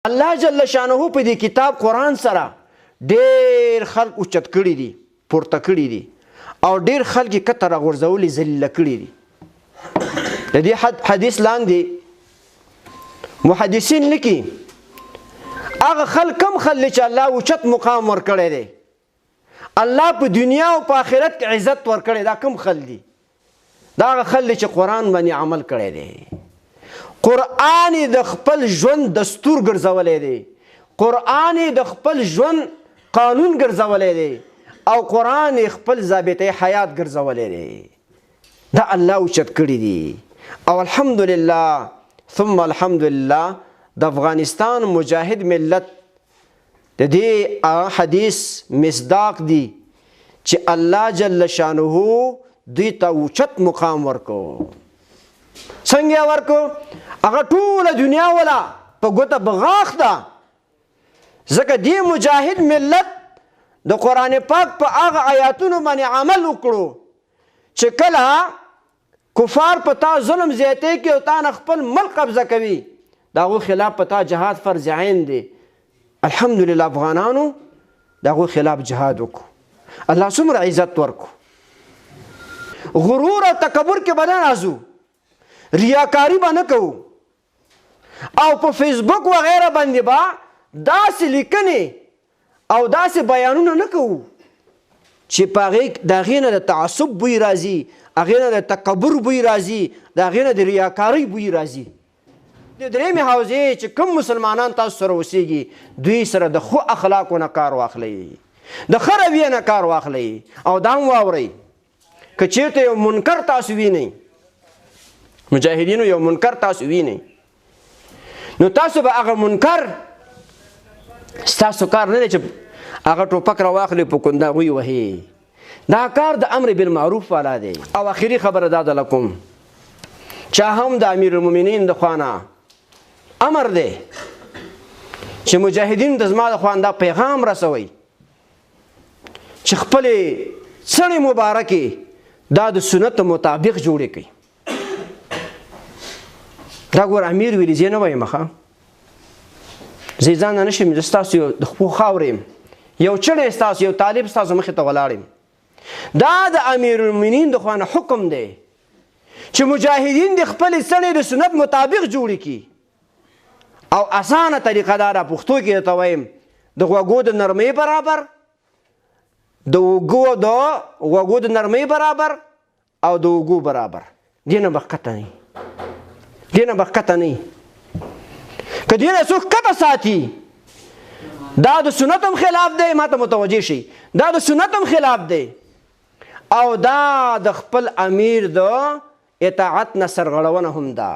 الله جل شانه په دې کتاب قرآن سره ډېر خلق اوچت کړي دي، پورته کړي دي، او ډېر خلک یې کته راغورځولي، ذلیله کړي دي. د دې حدیث لاندې محدثین لیکي هغه خلک کم خلک چې الله اوچت مقام ورکړی دی، الله په دنیا او په آخرت کې عزت ورکړی، دا کم خلک دي؟ دا هغه خلک چې قرآن باندې عمل کړی دی، قرآن د خپل ژوند دستور ګرځولی دی، قرآن د خپل ژوند قانون ګرځولی دی، او قرآن خپل ضابطه حیات ګرځولی دی. دا الله اوچت کړي دي. او الحمدلله ثم الحمدلله د افغانستان مجاهد ملت د دې حدیث مصداق دي چې الله جل شانه دوی ته اوچت مقام ورکو. څنګه ورکو؟ هغه ټوله دنیا ولا په ګوته بغاخ ده، ځکه دې مجاهد ملت د قرآن پاک په هغه آیاتونو باندې عمل وکړو چې کله کفار په تا ظلم زیاتی کوي او تا نه خپل ملک قبضه کوي، د هغو خلاف په تا جهاد فرض عین دی. الحمدلله افغانانو د هغو خلاف جهاد وکړو، الله څومره عزت ورکو. غرور او تکبر کې به نه راځو، ریاکاری به نه کوو، او په فیسبوک وغیره باندې به داسې لیکنې او داسې بیانونه نه کوو چې په هغې نه د تعصب بوی راځي، هغې نه د تکبر بوی راځي، د هغې نه د ریاکارۍ بوی راځي. د درېیمې حوزې چې کوم مسلمانان تاسو سره اوسېږي، دوی سره د ښو اخلاقو نه کار واخلئ، د ښه رویې نه کار واخلئ، او دا هم واورئ که چېرته یو منکر تاسو وینئ، مجاهدینو یو منکر تاسو وینئ، نو تاسو به هغه منکر ستاسو کار نه دی چې هغه ټوپک راواخلئ په کنداغوی وهي، دا کار د امر بالمعروف والا دی. او آخري خبره دا ده لکم چې هم د امیر المؤمنین د خوا نه امر دی چې مجاهدین د زما د خوا دا پیغام رسوئ چې خپلې څڼې مبارکې دا د سنت مطابق جوړې کړئ. دا ګور امیر ویلي زه نه وایم ښه، زه ځان نه شم، زه ستاسو د خپو خاوره یم، یو چړی ستاسو، یو طالب ستاسو مخې ته ولاړ یم. دا د امیر المؤمنین د خوا نه حکم دی چې مجاهدین د خپلې څڼې د سنت مطابق جوړې کړي. او اسانه طریقه دا ده، پښتو کې درته وایم، د غوږو د نرمۍ برابر، د غوږو د نرمۍ برابر، او د اوږو برابر، دې نه به ښکته نه وي، دې نه به ښکته نه وي. که دې نه څوک ښکته ساتي، دا د سنت هم خلاف دی، ما ته متوجه شي، دا د سنت هم خلاف دی، او دا د خپل امیر د اطاعت نه سرغړونه هم ده.